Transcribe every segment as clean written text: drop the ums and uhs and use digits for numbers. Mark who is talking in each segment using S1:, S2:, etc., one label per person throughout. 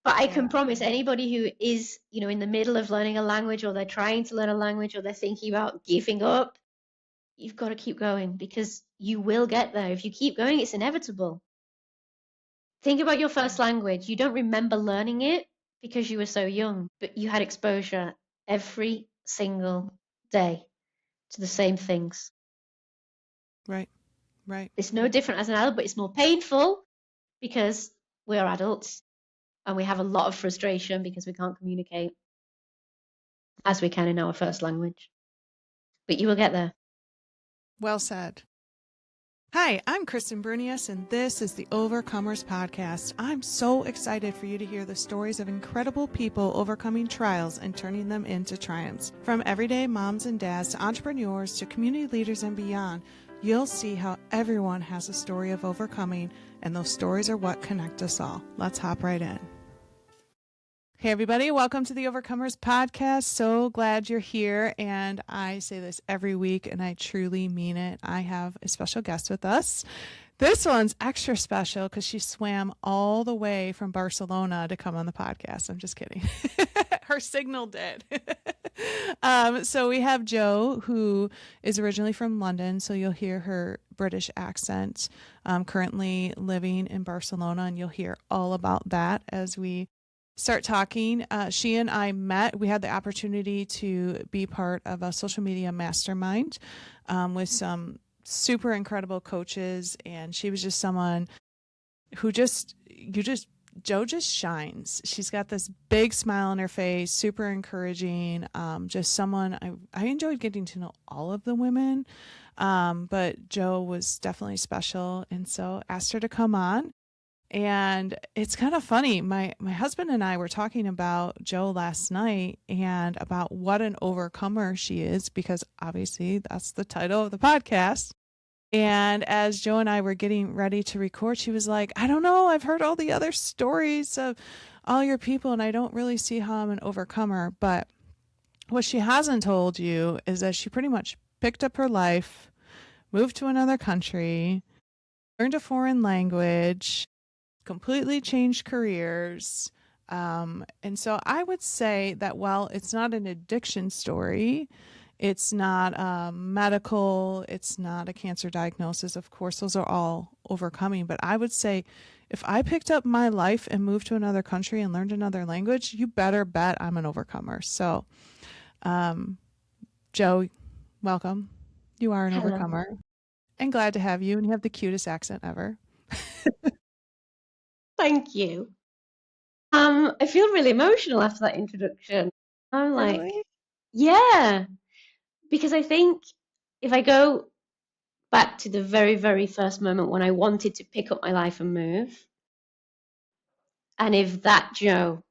S1: But I can promise anybody who is, in the middle of learning a language, or they're trying to learn a language, or they're thinking about giving up, you've got to keep going, because you will get there. If you keep going, it's inevitable. Think about your first language. You don't remember learning it because you were so young, but you had exposure every single day to the same things.
S2: Right.
S1: It's no different as an adult, but it's more painful because we're adults and we have a lot of frustration because we can't communicate as we can in our first language. But you will get there.
S2: Well said. Hi, I'm Kristen Brunius, and this is the Overcomers Podcast. I'm so excited for you to hear the stories of incredible people overcoming trials and turning them into triumphs. From everyday moms and dads to entrepreneurs to community leaders and beyond, you'll see how everyone has a story of overcoming, and those stories are what connect us all. Let's hop right in. Hey, everybody. Welcome to the Overcomers Podcast. So glad you're here. And I say this every week, and I truly mean it. I have a special guest with us. This one's extra special because she swam all the way from Barcelona to come on the podcast. I'm just kidding. Her signal did. So we have Jo, who is originally from London. So you'll hear her British accent, currently living in Barcelona, and you'll hear all about that as we start talking. She and I met. We had the opportunity to be part of a social media mastermind with some super incredible coaches, and she was just someone who Jo just shines. She's got this big smile on her face, super encouraging. Just someone I enjoyed getting to know all of the women, but Jo was definitely special, and so asked her to come on. And it's kind of funny. My husband and I were talking about Jo last night and about what an overcomer she is, because obviously that's the title of the podcast. And as Jo and I were getting ready to record, she was like, I don't know, I've heard all the other stories of all your people, and I don't really see how I'm an overcomer. But what she hasn't told you is that she pretty much picked up her life, moved to another country, learned a foreign language, completely changed careers. And so I would say that while it's not an addiction story, it's not medical, it's not a cancer diagnosis. Of course, those are all overcoming. But I would say if I picked up my life and moved to another country and learned another language, you better bet I'm an overcomer. So, Jo, welcome. You are an overcomer. And glad to have you. And you have the cutest accent ever.
S1: Thank you. I feel really emotional after that introduction. I'm like,
S2: Really?
S1: yeah, because I think if I go back to the very, very first moment when I wanted to pick up my life and move, and if that Jo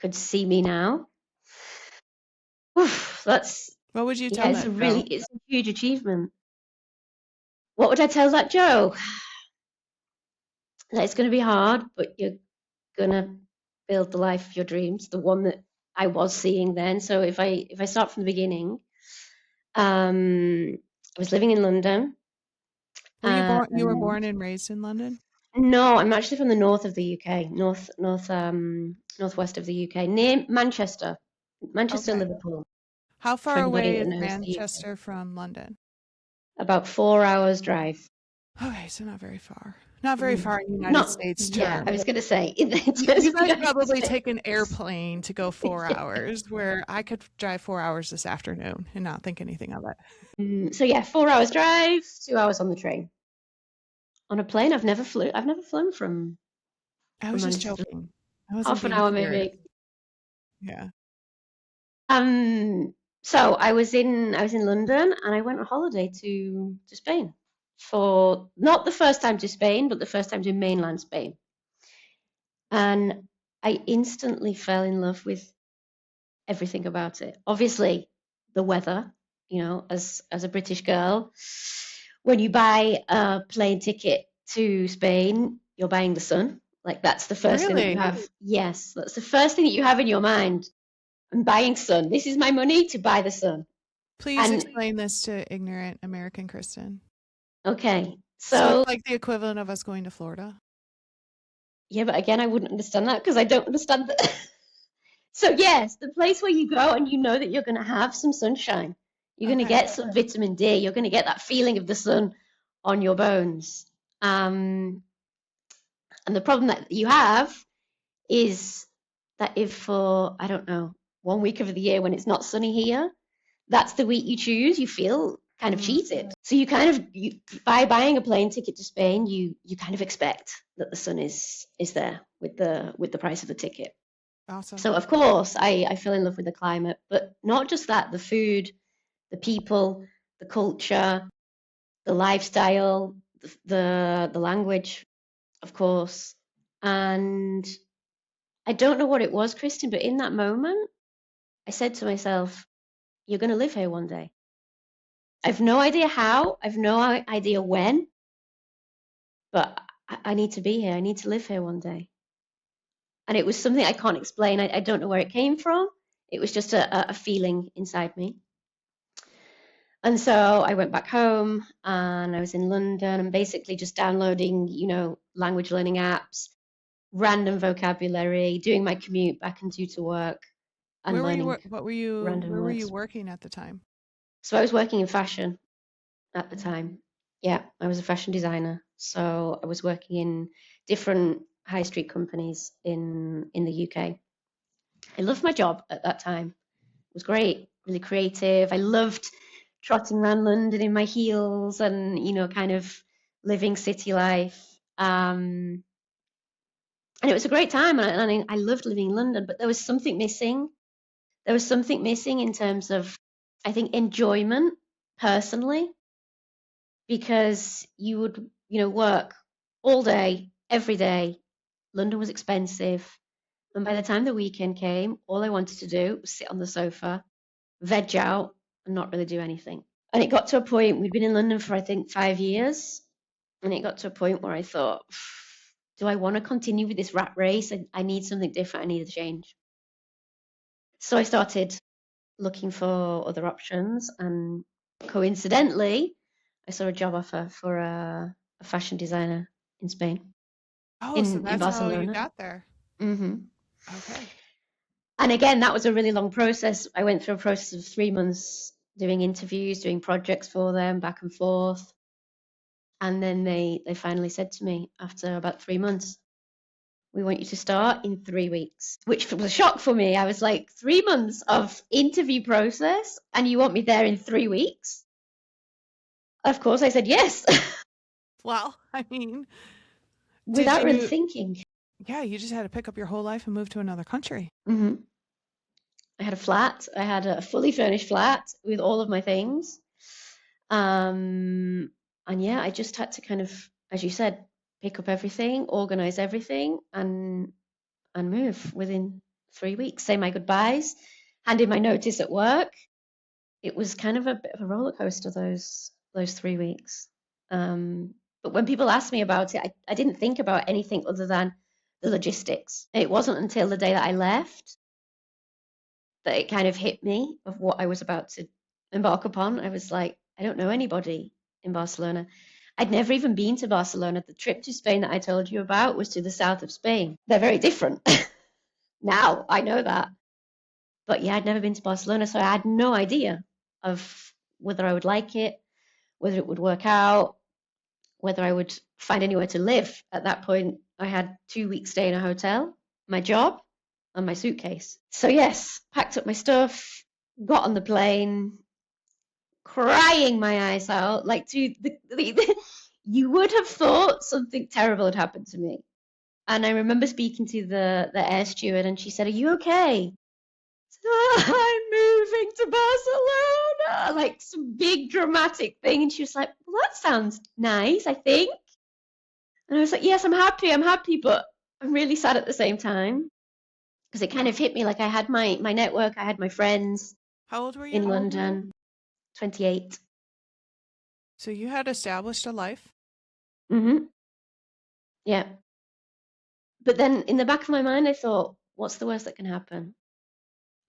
S1: could see me now, that's
S2: What would you tell that, Jo?
S1: it's a huge achievement. What would I tell that Jo? That it's going to be hard, but you're gonna build the life of your dreams, the one that I was seeing then. So if I start from the beginning, I was living in London.
S2: You were born and raised in London?
S1: No, I'm actually from the north of the UK, northwest of the UK, near Manchester,
S2: Okay.
S1: Liverpool.
S2: How
S1: For
S2: far
S1: anybody
S2: away
S1: that
S2: is
S1: knows the UK.
S2: Manchester from London?
S1: About 4 hours drive.
S2: Okay, so not very far. Not very far in United States
S1: Yeah,
S2: terms.
S1: I was going to say.
S2: You guys probably take an airplane to go 4 hours, where I could drive 4 hours this afternoon and not think anything of it.
S1: So yeah, 4 hours drive, 2 hours on the train. On a plane, I've never flown from.
S2: I was just joking. I wasn't
S1: Half an
S2: being
S1: hour
S2: serious.
S1: maybe.
S2: Yeah.
S1: So I was in London, and I went on holiday to Spain for not the first time to Spain, but the first time to mainland Spain. And I instantly fell in love with everything about it. Obviously, the weather, as a British girl, when you buy a plane ticket to Spain, you're buying the sun. Like, that's the first thing that you have. Yes, that's the first thing that you have in your mind. I'm buying sun. This is my money to buy the sun.
S2: Please explain this to ignorant American Kristen.
S1: Okay.
S2: So it's like the equivalent of us going to Florida?
S1: Yeah, but again, I wouldn't understand that because I don't understand that. So yes, the place where you go and you know that you're going to have some sunshine. You're going to
S2: Okay.
S1: get some vitamin D. You're going to get that feeling of the sun on your bones. And the problem that you have is that if for, I don't know, 1 week of the year when it's not sunny here, that's the week you choose, you feel kind of cheated. So by buying a plane ticket to Spain, you kind of expect that the sun is there with the price of the ticket.
S2: Awesome.
S1: So of course I fell in love with the climate, but not just that, the food, the people, the culture, the lifestyle, the language, of course. And I don't know what it was, Kristen, but in that moment, I said to myself, you're going to live here one day. I've no idea how, I've no idea when, but I need to be here. I need to live here one day. And it was something I can't explain. I don't know where it came from. It was just a feeling inside me. And so I went back home and I was in London and basically just downloading, language learning apps, random vocabulary, doing my commute back and to work and learning random
S2: where were you
S1: words.
S2: working at the time?
S1: So I was working in fashion at the time. Yeah, I was a fashion designer. So I was working in different high street companies in the UK. I loved my job at that time. It was great, really creative. I loved trotting around London in my heels and, kind of living city life. And it was a great time. And I loved living in London, but there was something missing. There was something missing in terms of, I think, enjoyment personally, because you would, work all day, every day. London was expensive. And by the time the weekend came, all I wanted to do was sit on the sofa, veg out, and not really do anything. And it got to a point, we'd been in London for, I think, 5 years. And it got to a point where I thought, do I want to continue with this rat race? I need something different. I need a change. So I started looking for other options. And coincidentally, I saw a job offer for a fashion designer in Spain,
S2: Oh, so
S1: in
S2: that's how you
S1: Barcelona.
S2: got there.
S1: Hmm.
S2: Okay.
S1: And again, that was a really long process. I went through a process of 3 months doing interviews, doing projects for them, back and forth. And then they finally said to me after about 3 months, we want you to start in 3 weeks, which was a shock for me. I was like, 3 months of interview process, and you want me there in 3 weeks? Of course, I said yes.
S2: Well, I mean,
S1: Without really thinking.
S2: Yeah, you just had to pick up your whole life and move to another country.
S1: Mm-hmm. I had a flat. I had a fully furnished flat with all of my things. And yeah, I just had to kind of, as you said, pick up everything, organize everything, and move within 3 weeks. Say my goodbyes, hand in my notice at work. It was kind of a bit of a roller coaster those 3 weeks. But when people asked me about it, I didn't think about anything other than the logistics. It wasn't until the day that I left that it kind of hit me of what I was about to embark upon. I was like, I don't know anybody in Barcelona. I'd never even been to Barcelona. The trip to Spain that I told you about was to the south of Spain. They're very different. Now I know that. But yeah, I'd never been to Barcelona, so I had no idea of whether I would like it, whether it would work out, whether I would find anywhere to live. At that point, I had 2 weeks stay in a hotel, my job, and my suitcase. So yes, packed up my stuff, got on the plane, crying my eyes out, like you would have thought something terrible had happened to me. And I remember speaking to the air steward, and she said, "Are you okay?" I'm moving to Barcelona, like some big dramatic thing. And she was like, well, that sounds nice, I think. And I was like, yes, I'm happy, but I'm really sad at the same time. Because it kind of hit me like I had my network, I had my friends.
S2: How old were you?
S1: In London, 28.
S2: So you had established a life?
S1: Mm-hmm. Yeah. But then in the back of my mind, I thought, what's the worst that can happen?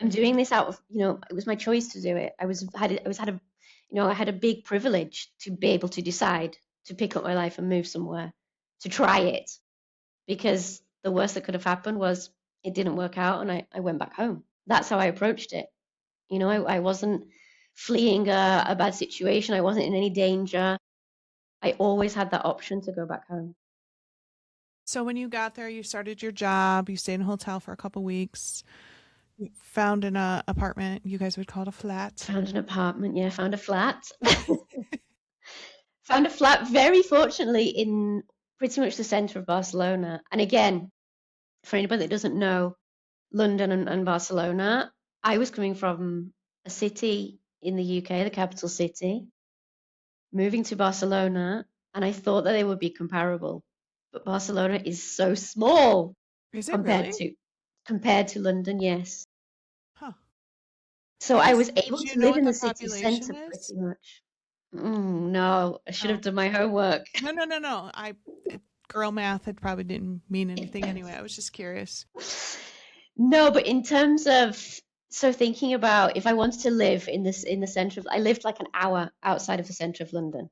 S1: I'm doing this out of, it was my choice to do it. I had a big privilege to be able to decide to pick up my life and move somewhere, to try it, because the worst that could have happened was it didn't work out and I went back home. That's how I approached it. You know, I wasn't fleeing a bad situation. I wasn't in any danger. I always had that option to go back home.
S2: So when you got there, you started your job, you stayed in a hotel for a couple weeks, you found an apartment, you guys would call it a flat.
S1: Found an apartment, yeah, found a flat. Found a flat, very fortunately, in pretty much the center of Barcelona. And again, for anybody that doesn't know London and Barcelona, I was coming from a city in the UK, the capital city, moving to Barcelona, and I thought that they would be comparable. But Barcelona is so small
S2: Is it
S1: compared
S2: really?
S1: to compared to London, yes.
S2: Huh.
S1: So
S2: I
S1: I
S2: guess,
S1: was able
S2: do you
S1: to
S2: know
S1: live
S2: what
S1: in
S2: the
S1: the city
S2: population
S1: center
S2: is?
S1: pretty much. No, I should have
S2: Oh,
S1: done my homework.
S2: no, no, no, no. Girl math, it probably didn't mean anything anyway. I was just curious.
S1: No, but in terms of so thinking about if I wanted to live in the center of I lived like an hour outside of the center of London,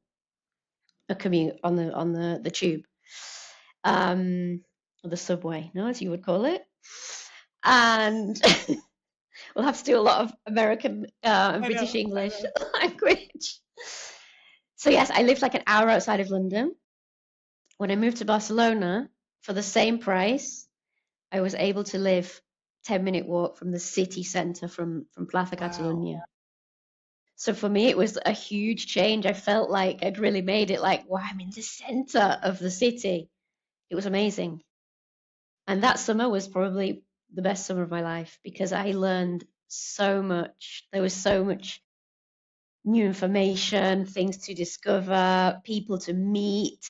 S1: a commute on the tube, or the subway, no, as you would call it, and we'll have to do a lot of American and
S2: I
S1: British
S2: know, I
S1: English
S2: know.
S1: language. So yes, I lived like an hour outside of London. When I moved to Barcelona for the same price, I was able to live 10-minute walk from the city center from Plaza
S2: Wow.
S1: Catalunya. So for me, it was a huge change. I felt like I'd really made it like, wow, I'm in the center of the city. It was amazing. And that summer was probably the best summer of my life because I learned so much. There was so much new information, things to discover, people to meet.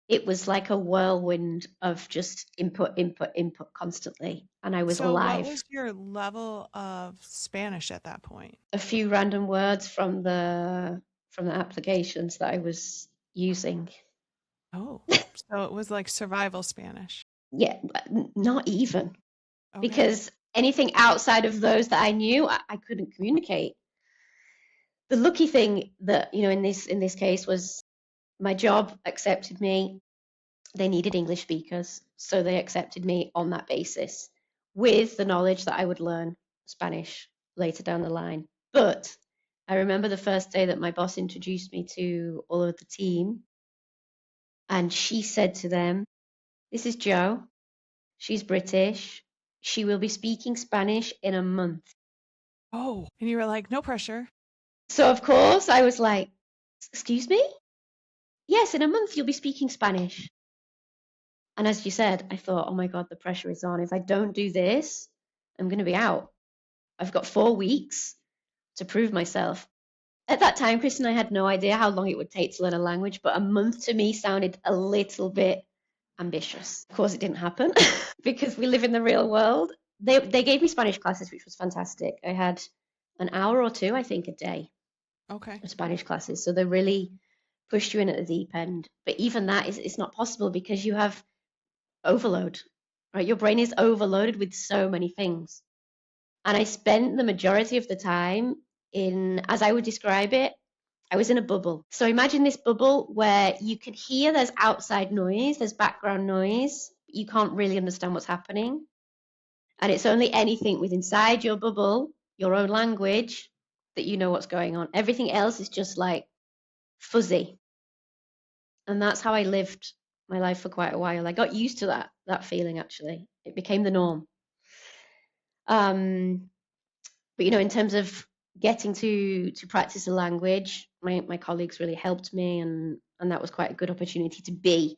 S1: It was like a whirlwind of just input, input, input constantly. And I was
S2: So what
S1: alive.
S2: was your level of Spanish at that point?
S1: A few random words from the applications that I was using.
S2: Oh, so it was like survival Spanish.
S1: Yeah, not even
S2: Okay.
S1: because anything outside of those that I knew, I couldn't communicate. The lucky thing that, you know, in this case was my job accepted me. They needed English speakers, so they accepted me on that basis with the knowledge that I would learn Spanish later down the line. But I remember the first day that my boss introduced me to all of the team, and she said to them, "This is Jo. She's British. She will be speaking Spanish in a month."
S2: Oh, and you were like, no pressure.
S1: So, of course, I was like, "Excuse me? Yes, in a month you'll be speaking Spanish." And as you said, I thought, oh my God, the pressure is on. If I don't do this, I'm going to be out. I've got 4 weeks to prove myself. At that time, Chris and I had no idea how long it would take to learn a language, but a month to me sounded a little bit ambitious. Of course, it didn't happen because we live in the real world. They gave me Spanish classes, which was fantastic. I had an hour or two, I think, a day
S2: Okay.
S1: of Spanish classes. So they really pushed you in at the deep end. But even that is it's not possible because you have overload, right? Your brain is overloaded with so many things. And I spent the majority of the time in, as I would describe it, I was in a bubble. So imagine this bubble where you can hear there's outside noise, there's background noise, but you can't really understand what's happening. And it's only anything with inside your bubble, your own language, that you know what's going on. Everything else is just like fuzzy. And that's how I lived my life for quite a while. I got used to that feeling actually. It became the norm. Um, but you know, in terms of getting to practice a language, my colleagues really helped me, and that was quite a good opportunity to be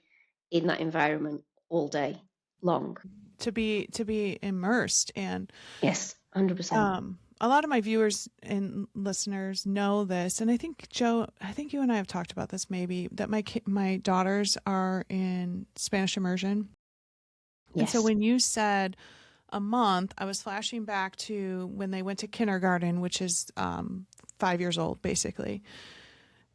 S1: in that environment all day long.
S2: To be immersed, and
S1: Yes, 100%.
S2: a lot of my viewers and listeners know this, and I think Jo, I think you and I have talked about this maybe, that my daughters are in Spanish immersion. And so
S1: Yes.
S2: when you said a month, I was flashing back to when they went to kindergarten, which is 5 years old, basically.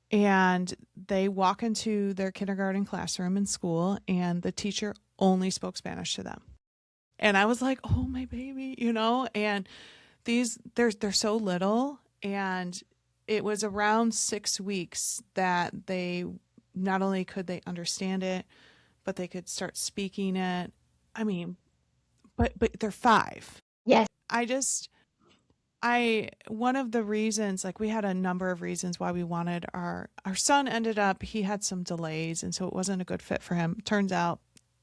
S2: And they walk into their kindergarten classroom in school, and the teacher only spoke Spanish to them. And I was like, oh, my baby, and they're so little. And it was around 6 weeks that they not only could they understand it, but they could start speaking it. I mean, but they're 5.
S1: Yes.
S2: One of the reasons, like we had a number of reasons why we wanted our son ended up, he had some delays, and so it wasn't a good fit for him. Turns out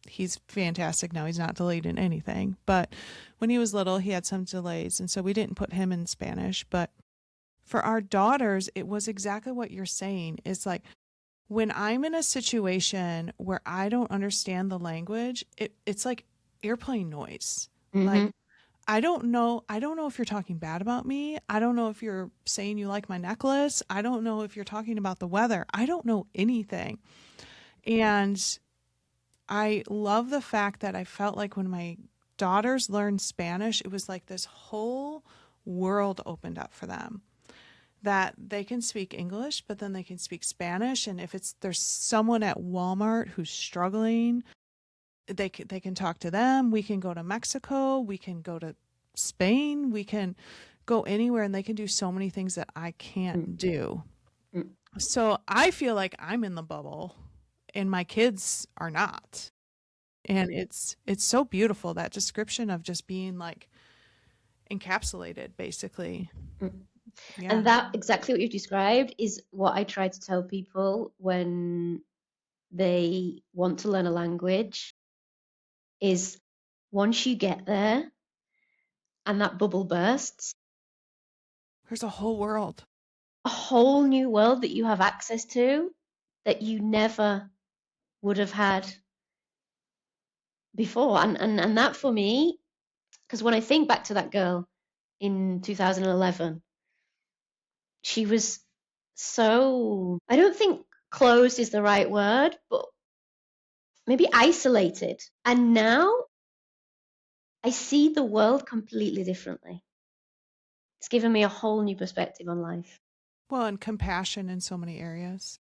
S2: he's fantastic now. He's not delayed in anything. But when he was little, he had some delays, and so we didn't put him in Spanish. But for our daughters, it was exactly what you're saying. It's like when I'm in a situation where I don't understand the language, it's like airplane noise. Like
S1: Mm-hmm.
S2: I don't know if you're talking bad about me. I don't know if you're saying you like my necklace. I don't know if you're talking about the weather. I don't know anything. And I love the fact that I felt like when my daughters learned Spanish, it was like this whole world opened up for them. That they can speak English, but then they can speak Spanish. And if there's someone at Walmart who's struggling, they can talk to them. We can go to Mexico. We can go to Spain. We can go anywhere, and they can do so many things that I can't do.
S1: Mm.
S2: So I feel like I'm in the bubble, and my kids are not. And it's so beautiful, that description of just being like encapsulated, basically.
S1: Mm.
S2: Yeah.
S1: And that exactly what you've described is what I try to tell people when they want to learn a language is once you get there and that bubble bursts,
S2: There's a whole world.
S1: a whole new world that you have access to that you never would have had before. And that for me, because when I think back to that girl in 2011, she was so, I don't think closed is the right word, but maybe isolated. And now I see the world completely differently. It's given me a whole new perspective on life.
S2: Well, and compassion in so many areas.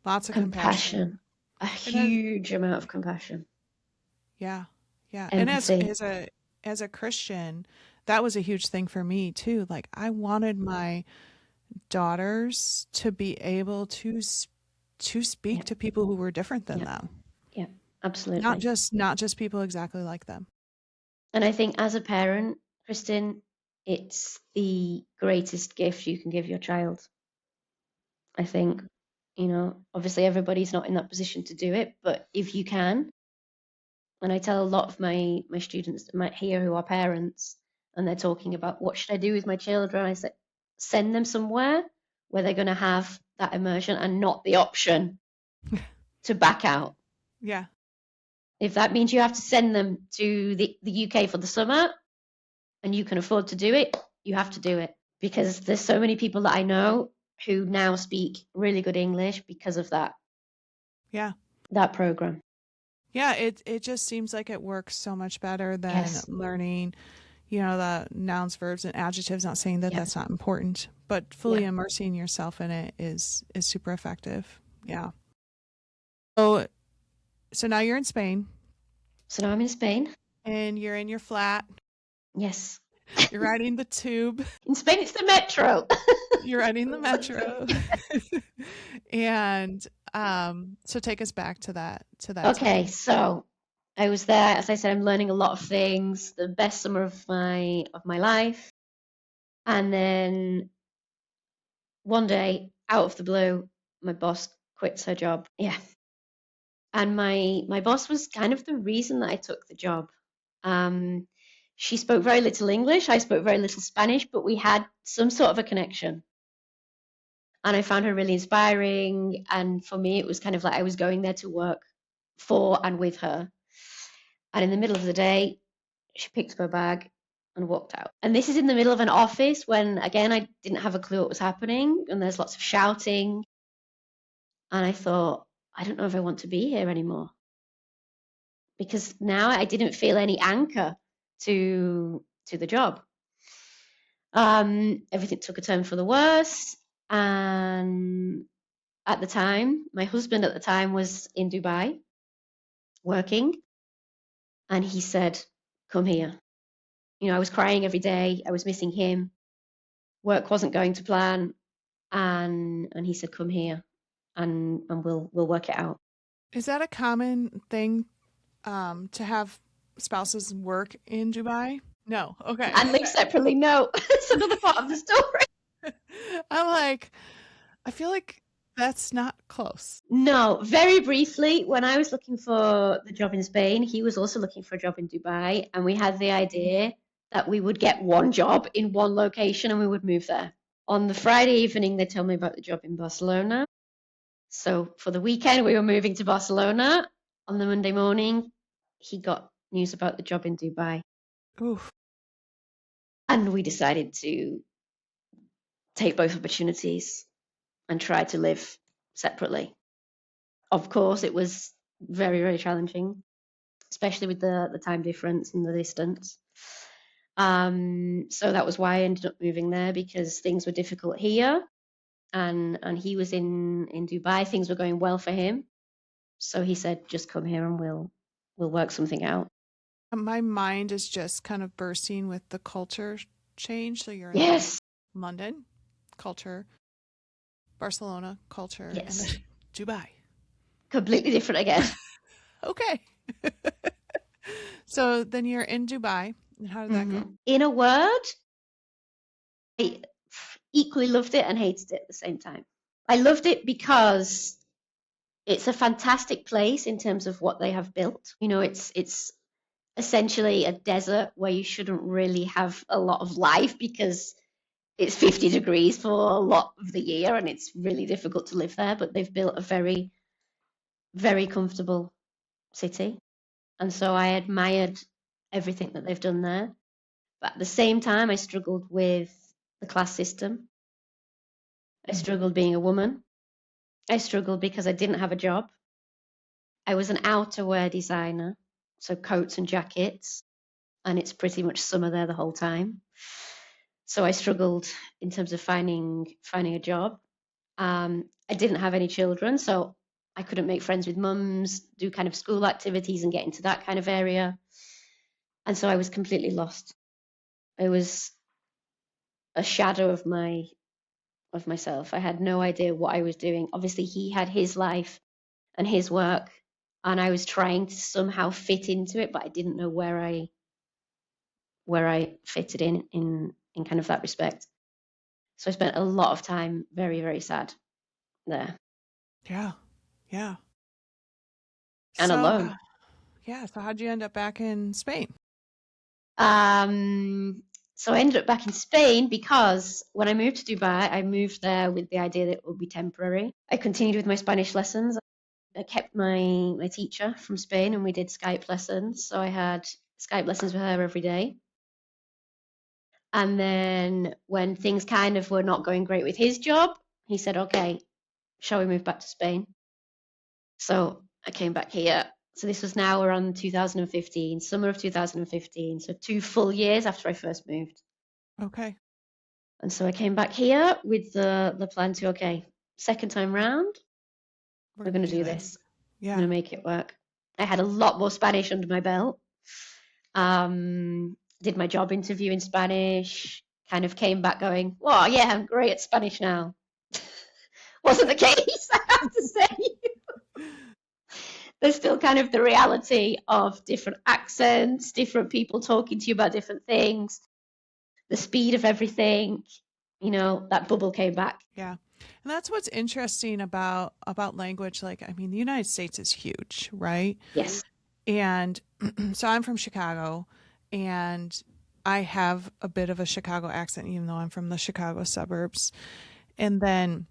S2: Lots of compassion.
S1: Compassion, a
S2: And then,
S1: huge amount of compassion,
S2: yeah. Yeah. And
S1: empathy.
S2: as a Christian, that was a huge thing for me too. Like I wanted my daughters to be able to speak
S1: Yeah,
S2: to people who were different than
S1: yeah,
S2: them.
S1: yeah,
S2: Not
S1: absolutely.
S2: just people exactly like them.
S1: And I think as a parent, Kristen, it's the greatest gift you can give your child. I think, obviously everybody's not in that position to do it, but if you can, and I tell a lot of my students that might here who are parents and they're talking about what should I do with my children, I said, send them somewhere where they're going to have that immersion and not the option to back out.
S2: Yeah.
S1: If that means you have to send them to the UK for the summer and you can afford to do it, you have to do it. Because there's so many people that I know who now speak really good English because of
S2: Yeah.
S1: that program.
S2: Yeah, it just seems like it works so much better than
S1: Yes.
S2: learning, the nouns, verbs, and adjectives. Not saying that
S1: Yeah.
S2: that's not important, but fully
S1: Yeah.
S2: immersing yourself in it is super effective. Yeah. So now you're in Spain
S1: So now I'm in Spain.
S2: and you're in your flat.
S1: Yes.
S2: You're riding the tube.
S1: In Spain, it's the metro.
S2: You're riding the metro. And so take us back to that
S1: Okay,
S2: time.
S1: so I was there. As I said, I'm learning a lot of things. The best summer of my life. And then one day, out of the blue, my boss quits her job. Yeah. And my boss was kind of the reason that I took the job. Um, she spoke very little English. I spoke very little Spanish, but we had some sort of a connection. And I found her really inspiring. And for me, it was kind of like I was going there to work for and with her. And in the middle of the day, she picked up her bag and walked out. And this is in the middle of an office when, again, I didn't have a clue what was happening. And there's lots of shouting. And I thought, I don't know if I want to be here anymore. Because now I didn't feel any anchor to the job. Everything took a turn for the worse. And at the time, my husband at the time was in Dubai working. And he said, come here. I was crying every day. I was missing him. Work wasn't going to plan. And he said, come here and we'll work it out.
S2: Is that a common thing to have spouses work in Dubai? No. Okay.
S1: And live separately. No, it's another part of the story.
S2: I'm like, I feel like that's not close.
S1: No, very briefly, when I was looking for the job in Spain, he was also looking for a job in Dubai, and we had the idea that we would get one job in one location and we would move there. On the Friday evening, they told me about the job in Barcelona. So for the weekend, we were moving to Barcelona. On the Monday morning, he got news about the job in Dubai,
S2: Oof.
S1: and we decided to take both opportunities and try to live separately. Of course, it was very, very challenging, especially with the time difference and the distance. So that was why I ended up moving there, because things were difficult here, and he was in Dubai. Things were going well for him, so he said, "Just come here and we'll work something out."
S2: My mind is just kind of bursting with the culture change. So you're in
S1: Yes,
S2: London, culture, Barcelona, culture, and
S1: yes,
S2: then Dubai.
S1: completely different again.
S2: Okay. So then you're in Dubai. And how did that go?
S1: In a word, I equally loved it and hated it at the same time. I loved it because it's a fantastic place in terms of what they have built. You know, it's essentially a desert where you shouldn't really have a lot of life because it's 50 degrees for a lot of the year and it's really difficult to live there. But they've built a very, very comfortable city. And so I admired everything that they've done there. But at the same time, I struggled with the class system. I struggled being a woman. I struggled because I didn't have a job. I was an outerwear designer, so coats and jackets, and it's pretty much summer there the whole time. So I struggled in terms of finding a job. I didn't have any children, so I couldn't make friends with mums, do kind of school activities and get into that kind of area. And so I was completely lost. I was a shadow of myself. I had no idea what I was doing. Obviously, he had his life and his work, and I was trying to somehow fit into it, but I didn't know where I fitted in kind of that respect. So I spent a lot of time very, very sad there
S2: Yeah. Yeah.
S1: and
S2: So,
S1: alone.
S2: yeah. So how'd you end up back in Spain?
S1: So I ended up back in Spain because when I moved to Dubai, I moved there with the idea that it would be temporary. I continued with my Spanish lessons. I kept my teacher from Spain and we did Skype lessons. So I had Skype lessons with her every day. And then when things kind of were not going great with his job, he said, okay, shall we move back to Spain? So I came back here. So this was now around 2015, summer of 2015. So 2 full years after I first moved.
S2: Okay.
S1: And so I came back here with the plan to, okay, second time round,
S2: We're
S1: we're
S2: going
S1: going
S2: to
S1: to
S2: do
S1: do
S2: this.
S1: this. I'm
S2: Yeah.
S1: going to make it work. I had a lot more Spanish under my belt. Did my job interview in Spanish, kind of came back going, oh, yeah, I'm great at Spanish now. Wasn't the case, I have to say. There's still kind of the reality of different accents, different people talking to you about different things, the speed of everything. You know, that bubble came back.
S2: Yeah. And that's what's interesting about language. Like, I mean, the United States is huge, right?
S1: Yes.
S2: And so I'm from Chicago, and I have a bit of a Chicago accent, even though I'm from the Chicago suburbs. And then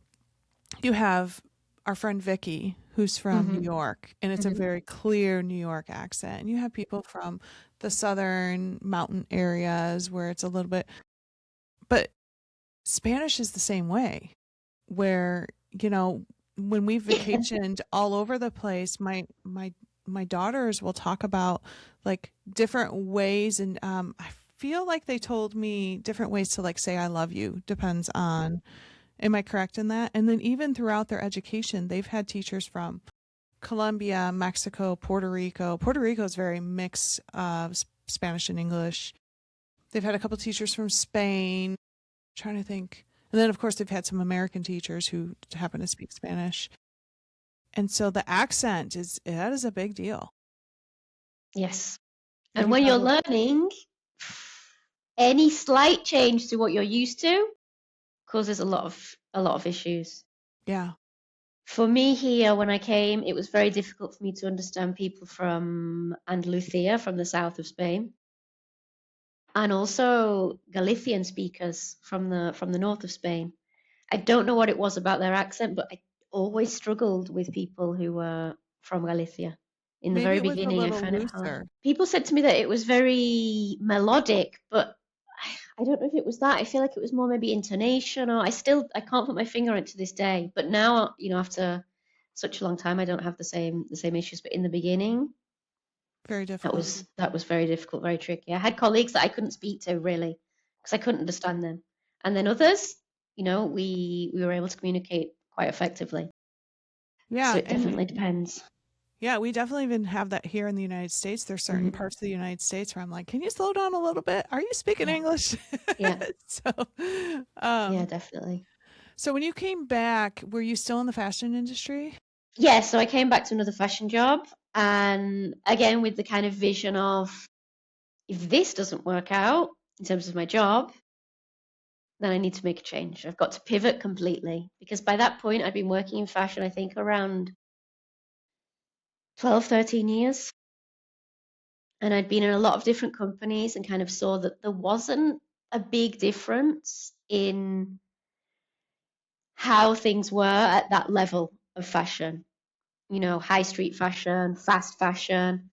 S2: you have our friend Vicky, who's from New
S1: Mm-hmm.
S2: York, and it's a
S1: Mm-hmm.
S2: very clear New York accent. And you have people from the southern mountain areas where it's a little bit, but Spanish is the same way, where, when we vacationed all over the place, my daughters will talk about like different ways, and I feel like they told me different ways to like say I love you, depends on, am I correct in that? And then even throughout their education, they've had teachers from Colombia, Mexico, Puerto Rico. Puerto Rico is very mixed of Spanish and English. They've had a couple teachers from Spain. Trying to think. And then, of course, they've had some American teachers who happen to speak Spanish. And so the accent is a big deal.
S1: Yes.
S2: And
S1: And
S2: you
S1: when you're
S2: probably,
S1: learning, any slight change to what you're used to causes a lot of issues.
S2: yeah.
S1: For me here, when I came, it was very difficult for me to understand people from Andalusia, from the south of Spain, and also Galician speakers from the north of Spain. I don't know what it was about their accent, but I always struggled with people who were from Galicia. In the
S2: Maybe
S1: very
S2: it was a
S1: beginning, I
S2: little
S1: found it hard.
S2: looser.
S1: People said to me that it was very melodic, but I don't know if it was that. I feel like it was more maybe intonation, or I can't put my finger on it to this day. But now, after such a long time, I don't have the same issues. But in the beginning,
S2: Very
S1: that
S2: difficult.
S1: was very difficult, very tricky. I had colleagues that I couldn't speak to really because I couldn't understand them, and then others, we were able to communicate quite effectively. So
S2: Yeah.
S1: it
S2: And
S1: definitely depends.
S2: yeah, we definitely even have that here in the United States. There's certain
S1: Hmm.
S2: parts of the United States where I'm like, can you slow down a little bit? Are you speaking
S1: Yeah,
S2: English?
S1: yeah,
S2: So,
S1: yeah,
S2: um,
S1: definitely.
S2: so when you came back, were you still in the fashion industry?
S1: Yeah, so I came back to another fashion job, and again with the kind of vision of if this doesn't work out in terms of my job, then I need to make a change. I've got to pivot completely because by that point I'd been working in fashion, I think around 12, 13 years. And I'd been in a lot of different companies and kind of saw that there wasn't a big difference in how things were at that level of fashion. High street fashion, fast fashion,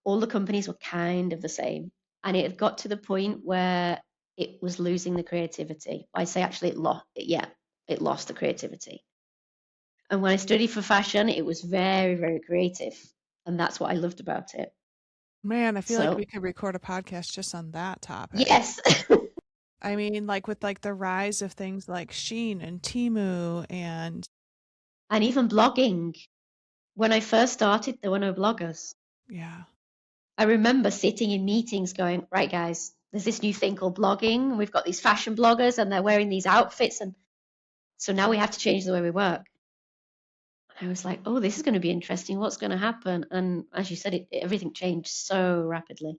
S1: all the companies were kind of the same. And it had got to the point where it was losing the creativity. I say actually it lost the creativity. And when I studied for fashion, it was very, very creative. And that's what I loved about it.
S2: Man, I feel like we
S1: So,
S2: could record a podcast just on that topic.
S1: yes.
S2: I mean, like with like the rise of things like Shein and Temu and
S1: And even blogging. When I first started, there were no bloggers.
S2: yeah.
S1: I remember sitting in meetings going, right, guys, there's this new thing called blogging. We've got these fashion bloggers and they're wearing these outfits. And so now we have to change the way we work. And I was like, oh, this is going to be interesting. What's going to happen? And as you said, everything changed so rapidly,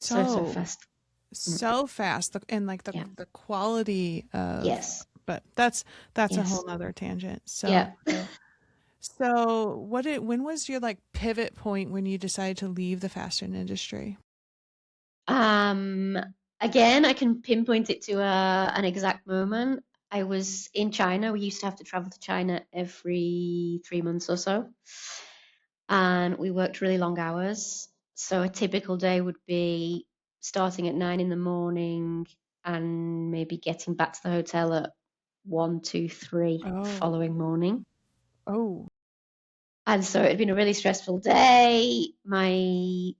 S1: so, so
S2: So
S1: fast. Mm,
S2: so fast and like
S1: yeah.
S2: the quality of
S1: Yes.
S2: but that's a
S1: Yes.
S2: whole nother tangent.
S1: Yeah.
S2: So when was your like pivot point when you decided to leave the fashion industry?
S1: Um, Again, I can pinpoint it to an exact moment. I was in China. We used to have to travel to China every 3 months or so, and we worked really long hours. So a typical day would be starting at 9 in the morning and maybe getting back to the hotel at 1, 2, 3 the
S2: Oh.
S1: following morning.
S2: Oh.
S1: And so it had been a really stressful day. My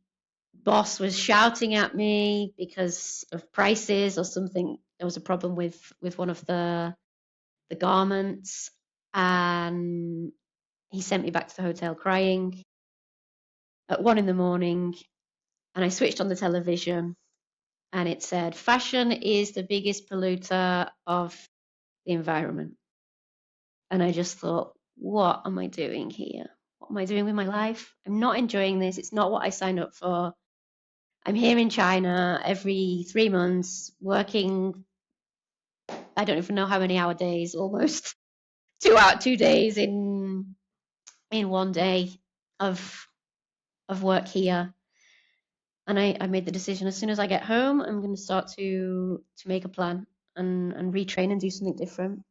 S1: boss was shouting at me because of prices or something. There was a problem with one of the garments, and he sent me back to the hotel crying at 1 in the morning. And I switched on the television, and it said, "Fashion is the biggest polluter of the environment." And I just thought, what am I doing here? What am I doing with my life? I'm not enjoying this. It's not what I signed up for. I'm here in China every 3 months working, I don't even know how many hour days, almost 2 days in one day of work here. And I made the decision as soon as I get home, I'm going to start to make a plan and retrain and do something different.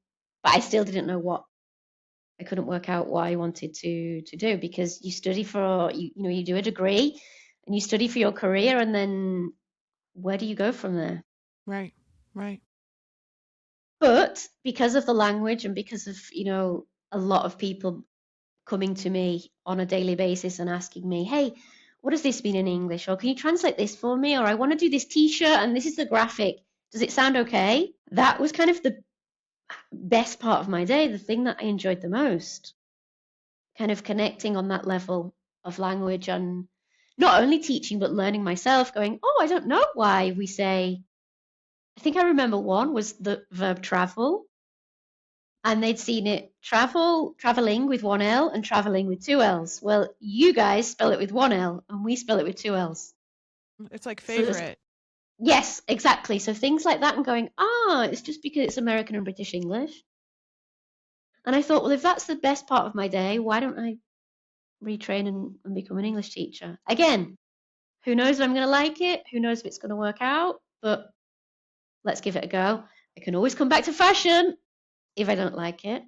S1: But I still didn't know what. I couldn't work out what I wanted to do because you study for you do a degree and you study for your career, and then where do you go from there?
S2: Right. Right.
S1: But because of the language and because of, a lot of people coming to me on a daily basis and asking me, hey, what does this mean in English? Or can you translate this for me? Or I want to do this t-shirt and this is the graphic. Does it sound okay? That was kind of the best part of my day, the thing that I enjoyed the most. Kind of connecting on that level of language and not only teaching, but learning myself, going, oh, I don't know why we say, I think I remember one was the verb travel. and they'd seen it traveling with one L and traveling with two L's. Well, you guys spell it with one L and we spell it with two L's.
S2: It's like
S1: So there's,
S2: favorite.
S1: yes, exactly. So things like that and going, it's just because it's American and British English. And I thought, well, if that's the best part of my day, why don't I retrain and become an English teacher? Again, who knows if I'm going to like it? Who knows if it's going to work out? But let's give it a go. I can always come back to fashion if I don't like it.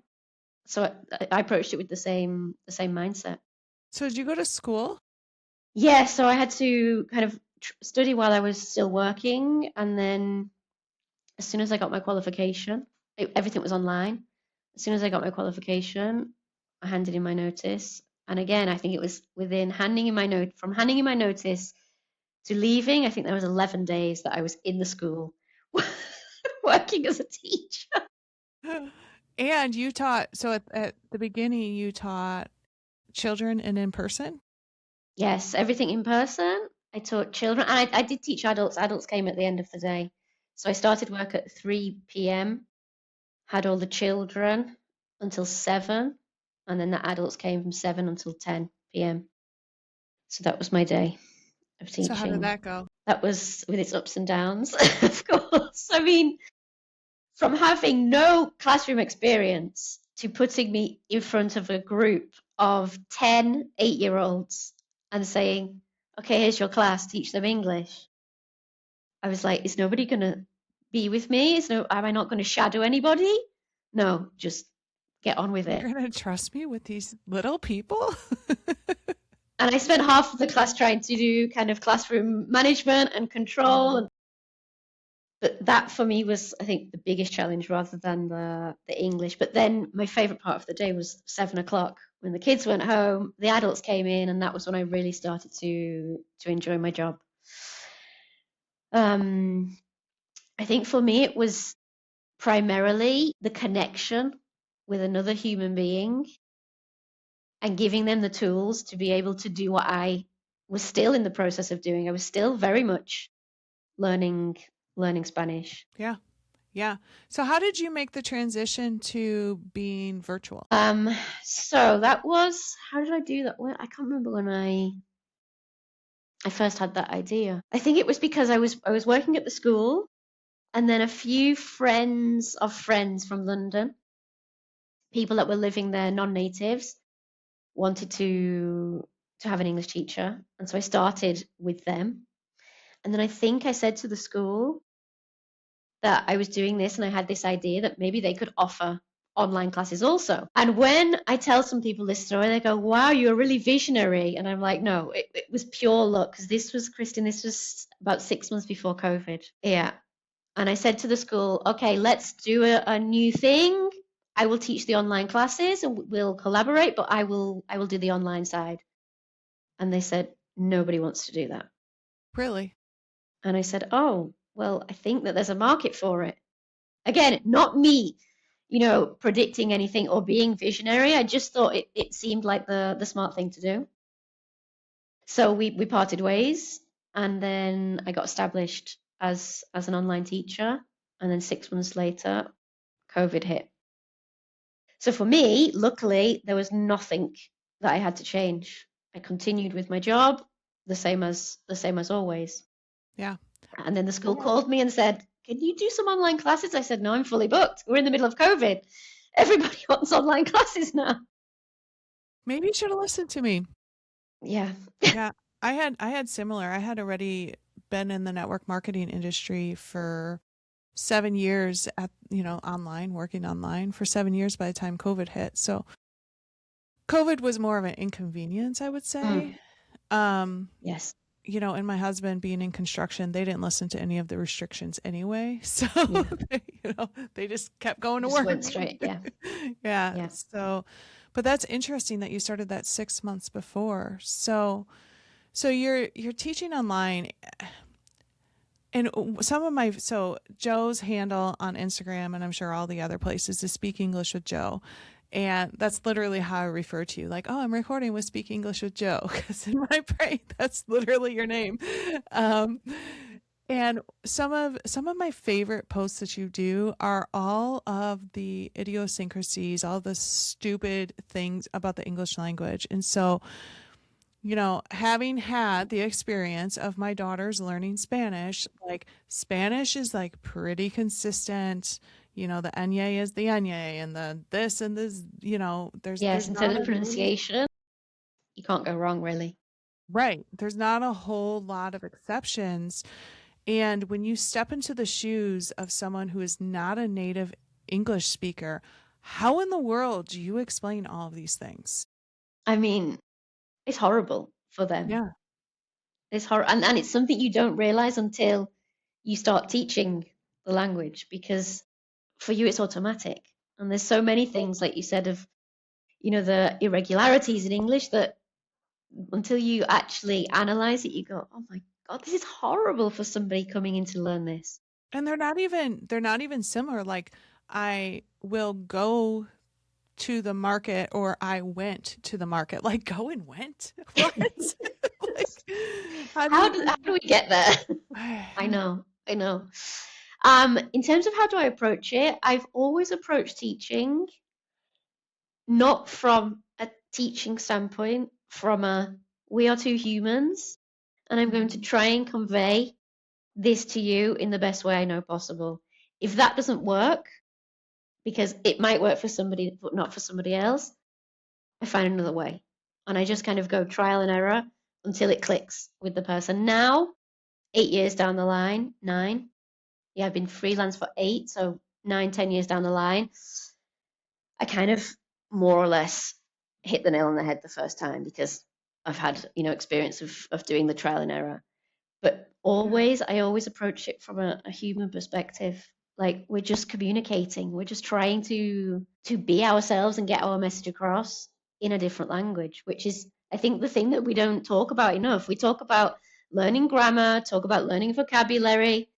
S1: So I approached it with the same mindset.
S2: So did you go to school?
S1: Yeah, so I had to kind of study while I was still working, and then as soon as I got my qualification, everything was online. As soon as I got my qualification, I handed in my notice. And again, I think it was within handing in my notice to leaving, I think there was 11 days that I was in the school working as a teacher.
S2: And you taught, so at the beginning, you taught children and in person?
S1: Yes, everything in person. I taught children, and I did teach adults. Adults came at the end of the day. So I started work at 3 p.m., had all the children until 7, and then the adults came from 7 until 10 p.m. So that was my day of
S2: So how did
S1: teaching.
S2: that go?
S1: That was with its ups and downs, of course. I mean, from having no classroom experience to putting me in front of a group of 10 8-year-olds and saying, okay, here's your class, teach them English. I was like, is nobody going to be with me? Am I not going to shadow anybody? No, just get on with it.
S2: You're going to trust me with these little people?
S1: And I spent half of the class trying to do kind of classroom management and control. But that for me was, I think, the biggest challenge rather than the English. But then my favorite part of the day was 7 o'clock when the kids went home, the adults came in, and that was when I really started to enjoy my job. I think for me, it was primarily the connection with another human being and giving them the tools to be able to do what I was still in the process of doing. I was still very much learning Spanish.
S2: Yeah. Yeah. So how did you make the transition to being virtual?
S1: So that was, how did I do that? Well, I can't remember when I first had that idea. I think it was because I was working at the school, and then a few friends of friends from London, people that were living there, non-natives, wanted to have an English teacher, and so I started with them. And then I think I said to the school that I was doing this, and I had this idea that maybe they could offer online classes also. And when I tell some people this story, they go, wow, you're really visionary. And I'm like, no, it was pure luck, because this was about 6 months before COVID. Yeah. And I said to the school, okay, let's do a new thing. I will teach the online classes and we'll collaborate, but I will do the online side. And they said, nobody wants to do that.
S2: Really?
S1: And I said, oh, well, I think that there's a market for it. Again, not me, predicting anything or being visionary. I just thought it seemed like the smart thing to do. So we parted ways, and then I got established as an online teacher. And then 6 months later, COVID hit. So for me, luckily, there was nothing that I had to change. I continued with my job, the same as always.
S2: Yeah.
S1: And then the school called me and said, can you do some online classes? I said, no, I'm fully booked. We're in the middle of COVID. Everybody wants online classes now.
S2: Maybe you should have listened to me.
S1: Yeah.
S2: Yeah. I had similar. I had already been in the network marketing industry for 7 years working online for 7 years by the time COVID hit. So COVID was more of an inconvenience, I would say.
S1: Yes.
S2: And my husband being in construction, they didn't listen to any of the restrictions anyway. So, they just kept going to work.
S1: Went straight. Yeah.
S2: Yeah. So, but that's interesting that you started that 6 months before. So you're teaching online. And Joe's handle on Instagram, and I'm sure all the other places, is Speak English with Joe. And that's literally how I refer to you. Like, oh, I'm recording with Speak English with Joe. Because in my brain, that's literally your name. And some of my favorite posts that you do are all of the idiosyncrasies, all the stupid things about the English language. And so, having had the experience of my daughters learning Spanish, like Spanish is like pretty consistent. The enye is the enye and the this and this,
S1: Yes,
S2: there's
S1: in
S2: not
S1: terms of
S2: a
S1: pronunciation, you can't go wrong, really.
S2: right. There's not a whole lot of exceptions. And when you step into the shoes of someone who is not a native English speaker, how in the world do you explain all of these things?
S1: I mean, it's horrible for them.
S2: Yeah.
S1: It's horrible, and it's something you don't realize until you start teaching the language, because for you it's automatic. And there's so many things, like you said, of the irregularities in English that until you actually analyze it, you go, "Oh my God, this is horrible for somebody coming in to learn this."
S2: And they're not even similar. Like I will go to the market or I went to the market. Like go and went? What? Like how do
S1: How
S2: you
S1: do how do we get there? I know, I know. In terms of how do I approach it, I've always approached teaching not from a teaching standpoint, from a we are two humans, and I'm going to try and convey this to you in the best way I know possible. If that doesn't work, because it might work for somebody but not for somebody else, I find another way. And I just kind of go trial and error until it clicks with the person. Now, 8 years down the line, nine, yeah, I've been freelance for 8, so 9, 10 years down the line, I kind of more or less hit the nail on the head the first time, because I've had, experience of doing the trial and error. But I always approach it from a human perspective. Like, we're just communicating. We're just trying to be ourselves and get our message across in a different language, which is, I think, the thing that we don't talk about enough. We talk about learning grammar, talk about learning vocabulary,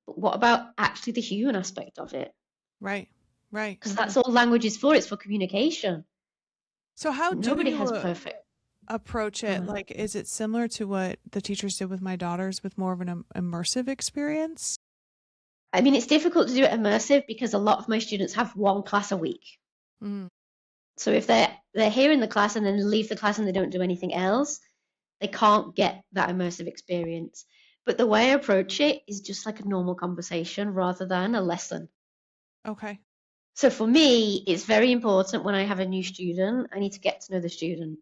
S1: but what about actually the human aspect of it?
S2: Right. Right.
S1: Because that's all language is for. It's for communication.
S2: So how do
S1: Nobody
S2: you
S1: has perfect
S2: approach it?
S1: grammar.
S2: Like, is it similar to what the teachers did with my daughters with more of an immersive experience?
S1: I mean, it's difficult to do it immersive because a lot of my students have one class a week.
S2: Mm,
S1: So if they're here in the class and then leave the class and they don't do anything else, they can't get that immersive experience. But the way I approach it is just like a normal conversation rather than a lesson.
S2: okay.
S1: So for me, it's very important when I have a new student, I need to get to know the student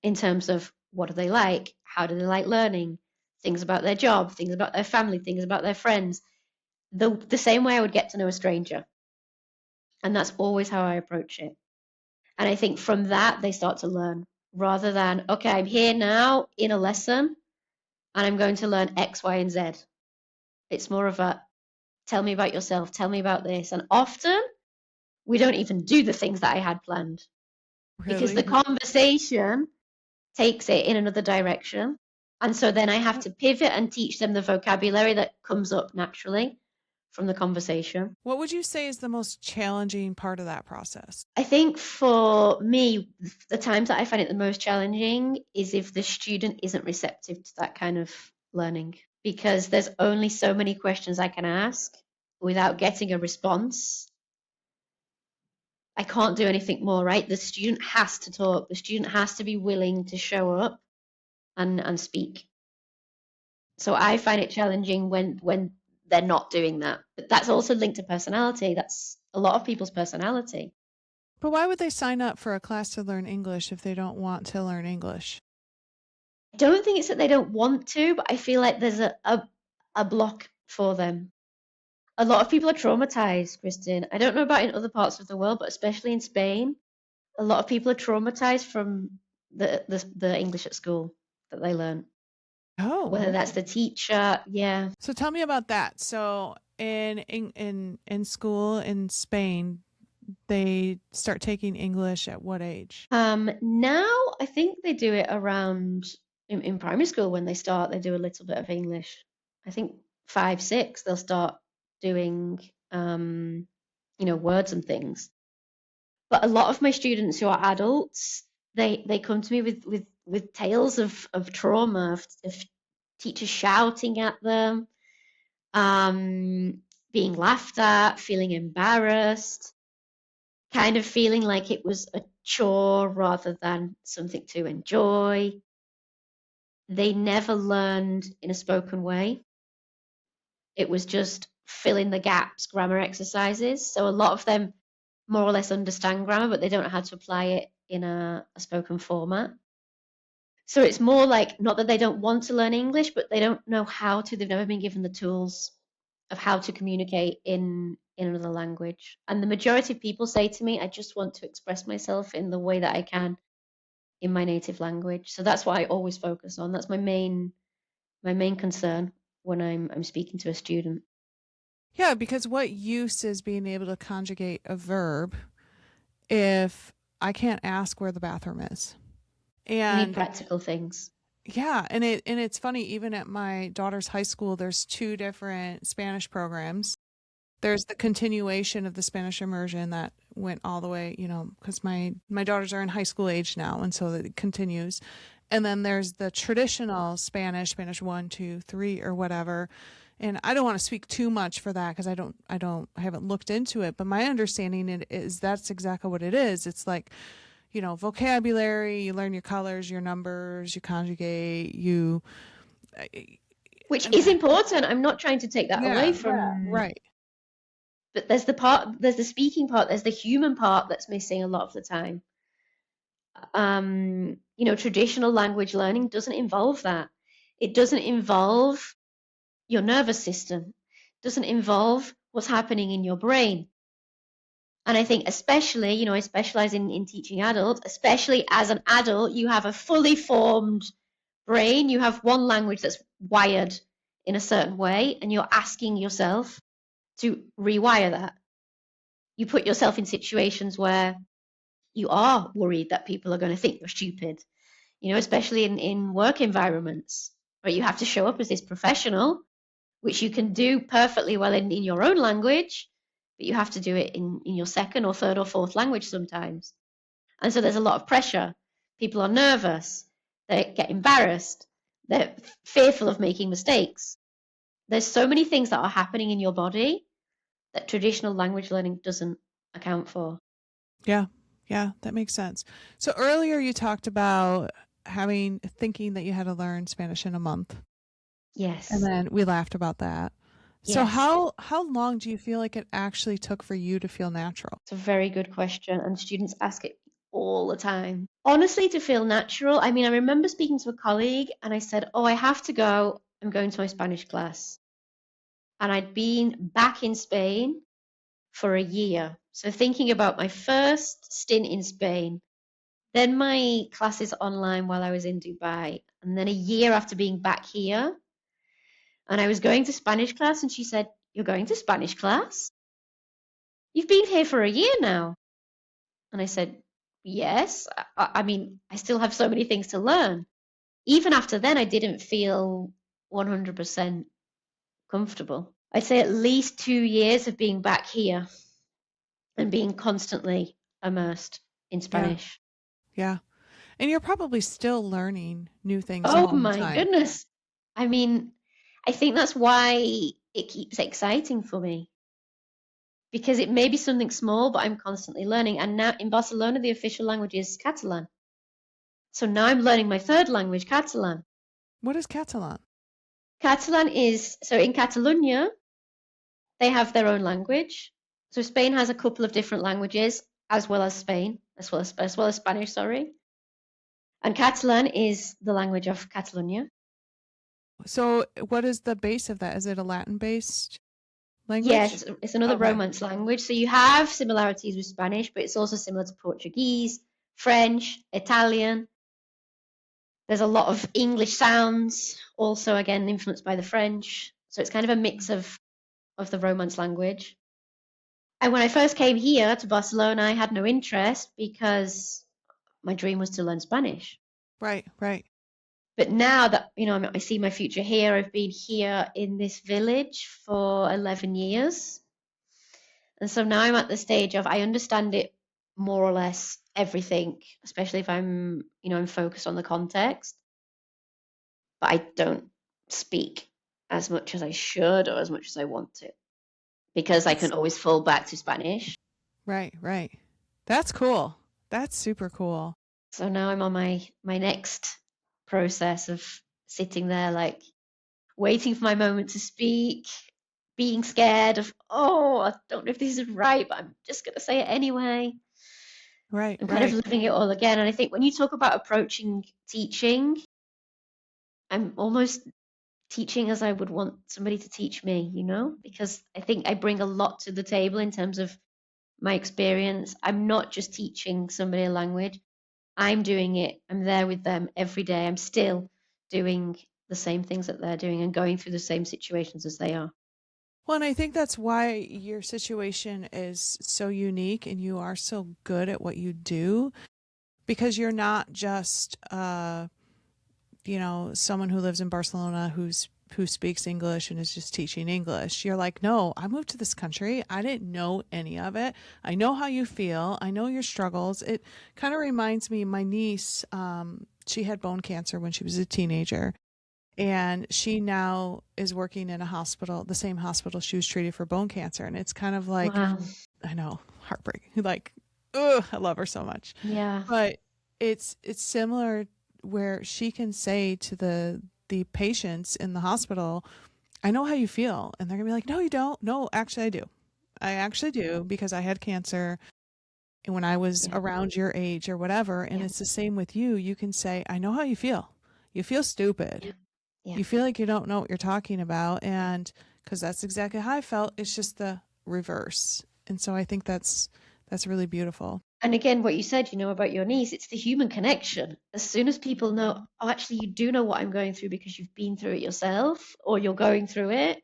S1: in terms of what do they like, how do they like learning, things about their job, things about their family, things about their friends, the same way I would get to know a stranger. And that's always how I approach it. And I think from that, they start to learn rather than, okay, I'm here now in a lesson and I'm going to learn X, Y, and Z. It's more of a tell me about yourself, tell me about this. And often we don't even do the things that I had planned because the
S2: Really?
S1: conversation takes it in another direction. And so then I have to pivot and teach them the vocabulary that comes up naturally from the conversation.
S2: What would you say is the most challenging part of that process?
S1: I think for me, the times that I find it the most challenging is if the student isn't receptive to that kind of learning, because there's only so many questions I can ask without getting a response. I can't do anything more, right? The student has to talk. The student has to be willing to show up and speak. So I find it challenging when they're not doing that. But that's also linked to personality. That's a lot of people's personality.
S2: But why would they sign up for a class to learn English if they don't want to learn English?
S1: I don't think it's that they don't want to, but I feel like there's a block for them. A lot of people are traumatized, Kristen. I don't know about in other parts of the world, but especially in Spain, a lot of people are traumatized from the English at school that they learn.
S2: Oh,
S1: Whether that's the teacher, yeah.
S2: so tell me about that. So in school in Spain, they start taking English at what age?
S1: Now I think they do it around in primary school when they start. They do a little bit of English. I think 5, 6 they'll start doing words and things. But a lot of my students who are adults, they come to me with tales of trauma, of teachers shouting at them, being laughed at, feeling embarrassed, kind of feeling like it was a chore rather than something to enjoy. They never learned in a spoken way. It was just fill in the gaps grammar exercises. So a lot of them more or less understand grammar, but they don't know how to apply it in a spoken format. So it's more like, not that they don't want to learn English, but they don't know how to. They've never been given the tools of how to communicate in another language. And the majority of people say to me, I just want to express myself in the way that I can in my native language. So that's what I always focus on. That's my main concern when I'm speaking to a student.
S2: Yeah, because what use is being able to conjugate a verb if I can't ask where the bathroom is?
S1: You need
S2: And
S1: practical things.
S2: yeah, and it's funny, even at my daughter's high school, there's two different Spanish programs. There's the continuation of the Spanish immersion that went all the way, because my daughters are in high school age now, and so it continues. And then there's the traditional Spanish 1, 2, 3, or whatever. And I don't want to speak too much for that because I haven't looked into it. But my understanding is that's exactly what it is. It's like, vocabulary, you learn your colors, your numbers, you conjugate,
S1: Which is important. I'm not trying to take that away from.
S2: right.
S1: But there's the speaking part, there's the human part that's missing a lot of the time. Traditional language learning doesn't involve that. It doesn't involve your nervous system. It doesn't involve what's happening in your brain. And I think especially, I specialize in teaching adults, especially as an adult, you have a fully formed brain. You have one language that's wired in a certain way, and you're asking yourself to rewire that. You put yourself in situations where you are worried that people are going to think you're stupid, especially in work environments where you have to show up as this professional, which you can do perfectly well in your own language, but you have to do it in your second or third or fourth language sometimes. And so there's a lot of pressure. People are nervous. They get embarrassed. They're fearful of making mistakes. There's so many things that are happening in your body that traditional language learning doesn't account for.
S2: Yeah, that makes sense. So earlier you talked about thinking that you had to learn Spanish in a month.
S1: Yes.
S2: And then we laughed about that.
S1: Yes.
S2: So how long do you feel like it actually took for you to feel natural?
S1: It's a very good question, and students ask it all the time. Honestly, to feel natural, I remember speaking to a colleague and I said, oh, I have to go. I'm going to my Spanish class. And I'd been back in Spain for a year. So thinking about my first stint in Spain, then my classes online while I was in Dubai, and then a year after being back here. And I was going to Spanish class, and she said, you're going to Spanish class? You've been here for a year now. And I said, yes. I still have so many things to learn. Even after then, I didn't feel 100% comfortable. I'd say at least 2 years of being back here and being constantly immersed in Spanish.
S2: Yeah. And you're probably still learning new things
S1: Oh
S2: all the
S1: my
S2: time.
S1: goodness. I think that's why it keeps exciting for me. Because it may be something small, but I'm constantly learning. And now in Barcelona, the official language is Catalan. So now I'm learning my third language, Catalan.
S2: What is Catalan?
S1: Catalan is, so in Catalonia, they have their own language. So Spain has a couple of different languages, as well as Spanish, sorry. And Catalan is the language of Catalonia.
S2: So what is the base of that? Is it a Latin-based language?
S1: Yes, it's another Romance language. So you have similarities with Spanish, but it's also similar to Portuguese, French, Italian. There's a lot of English sounds, also again influenced by the French. So it's kind of a mix of the Romance language. And when I first came here to Barcelona, I had no interest because my dream was to learn Spanish.
S2: Right.
S1: But now that, I see my future here, I've been here in this village for 11 years. And so now I'm at the stage of I understand it more or less everything, especially if I'm focused on the context. But I don't speak as much as I should or as much as I want to, because I can
S2: That's
S1: always fall back to Spanish.
S2: right, right. That's cool. That's super cool.
S1: So now I'm on my next process of sitting there, like waiting for my moment to speak, being scared of, oh, I don't know if this is right, but I'm just going to say it anyway.
S2: Right,
S1: I'm kind of
S2: right.
S1: living it all again. And I think when you talk about approaching teaching, I'm almost teaching as I would want somebody to teach me, because I think I bring a lot to the table in terms of my experience. I'm not just teaching somebody a language, I'm doing it. I'm there with them every day. I'm still doing the same things that they're doing and going through the same situations as they are.
S2: Well, and I think that's why your situation is so unique and you are so good at what you do, because you're not just someone who lives in Barcelona who speaks English and is just teaching English. You're like, no, I moved to this country. I didn't know any of it. I know how you feel. I know your struggles. It kind of reminds me, my niece, she had bone cancer when she was a teenager. And she now is working in a hospital, the same hospital she was treated for bone cancer. And it's kind of like,
S1: Wow.
S2: I know, heartbreak. Like, ugh, I love her so much.
S1: Yeah.
S2: But it's similar where she can say to the patients in the hospital, I know how you feel. And they're gonna be like, no, you don't. No, actually I do. I actually do, because I had cancer when I was
S1: Yeah.
S2: around your age or whatever. And
S1: Yeah.
S2: it's the same with you. You can say, I know how you feel. You feel stupid.
S1: Yeah. Yeah.
S2: You feel like you don't know what you're talking about. And because that's exactly how I felt, it's just the reverse. And so I think that's really beautiful.
S1: And again, what you said, about your niece, it's the human connection. As soon as people know, oh, actually, you do know what I'm going through because you've been through it yourself or you're going through it,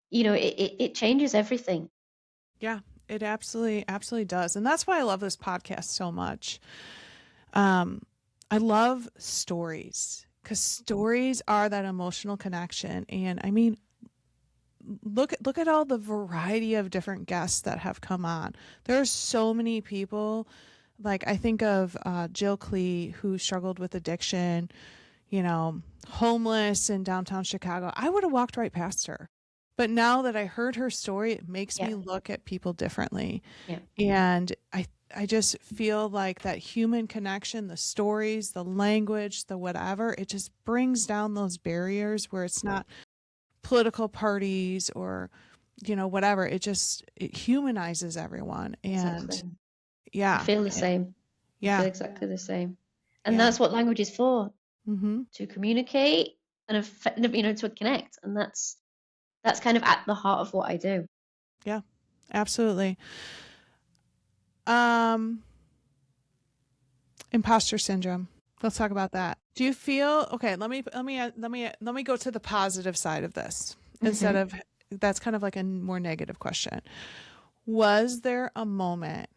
S1: it changes everything.
S2: Yeah, it absolutely does. And that's why I love this podcast so much. Um, I love stories because stories are that emotional connection. And I mean, look at all the variety of different guests that have come on. There's so many people. Like I think of Jill Clee, who struggled with addiction, homeless in downtown Chicago. I would have walked right past her. But now that I heard her story, it makes
S1: Yeah.
S2: me look at people differently.
S1: Yeah.
S2: And I just feel like that human connection, the stories, the language, the whatever, it just brings down those barriers where it's not political parties or, whatever. It humanizes everyone. And
S1: Exactly. I
S2: yeah,
S1: feel the same. I feel
S2: yeah,
S1: exactly the same. And
S2: yeah.
S1: that's what language is for,
S2: Mm-hmm.
S1: to communicate and, to connect. And that's kind of at the heart of what I do.
S2: Yeah, absolutely. Um, Imposter syndrome. Let's talk about that. Do you feel okay? Let me go to the positive side of this instead
S1: Mm-hmm.
S2: of that's kind of like a more negative question. Was there a moment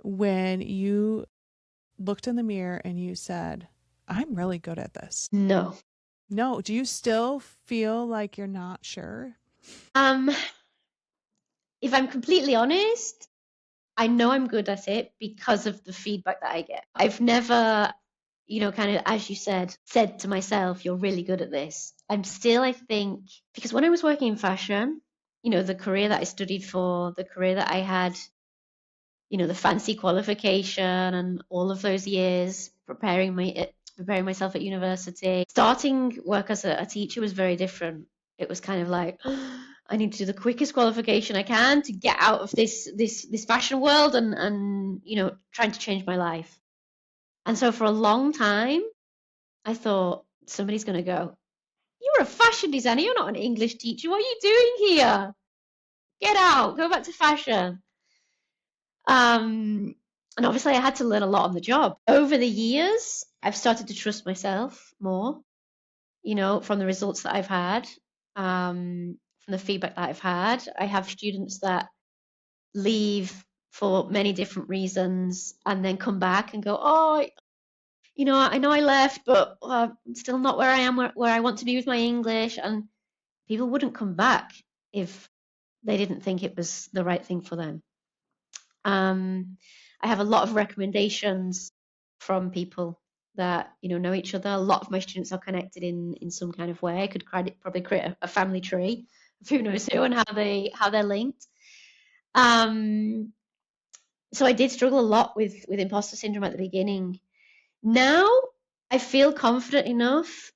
S2: when you looked in the mirror and you said, "I'm really good at this"?
S1: No.
S2: No. Do you still feel like you're not sure?
S1: Um, if I'm completely honest, I know I'm good at it because of the feedback that I get. I've never, kind of, as you said to myself, you're really good at this. I'm still, I think, because when I was working in fashion, the career that I studied for, the career that I had, the fancy qualification and all of those years preparing myself at university, starting work as a teacher was very different. It was kind of like, I need to do the quickest qualification I can to get out of this fashion world and trying to change my life. And so for a long time, I thought somebody's going to go, you're a fashion designer, you're not an English teacher. What are you doing here? Get out, go back to fashion. And obviously, I had to learn a lot on the job. Over the years, I've started to trust myself more, from the results that I've had, from the feedback that I've had. I have students that leave for many different reasons and then come back and go, oh, I know I left, but I'm still not where I am, where I want to be with my English. And people wouldn't come back if they didn't think it was the right thing for them. I have a lot of recommendations from people. that know each other. A lot of my students are connected in some kind of way. I could probably create a family tree of who knows who and how they're linked. So I did struggle a lot with imposter syndrome at the beginning. Now I feel confident enough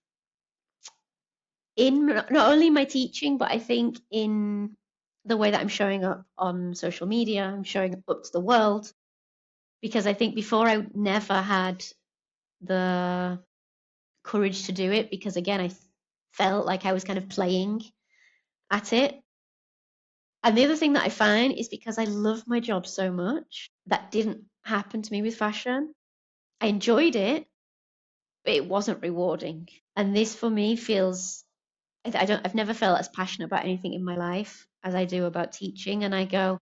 S1: in not only my teaching, but I think in the way that I'm showing up on social media, I'm showing up to the world. Because I think before I never had the courage to do it, because again, I felt like I was kind of playing at it. And the other thing that I find is because I love my job so much, that didn't happen to me with fashion. I enjoyed it, but it wasn't rewarding. And this for me feels I've never felt as passionate about anything in my life as I do about teaching. And I go,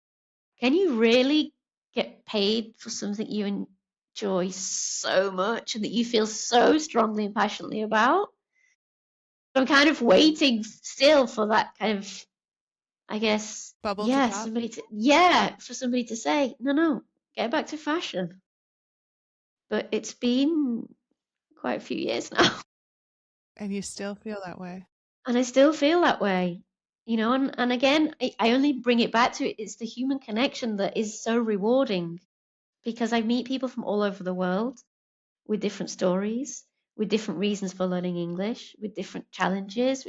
S1: can you really get paid for something you enjoy so much and that you feel so strongly and passionately about? I'm kind of waiting still for that kind of, I guess,
S2: Bubble to pop.
S1: for somebody to say, no, get back to fashion. But it's been quite a few years now.
S2: And you still feel that way.
S1: And I still feel that way, and again, I only bring it back to it's the human connection that is so rewarding, because I meet people from all over the world with different stories, with different reasons for learning English, with different challenges.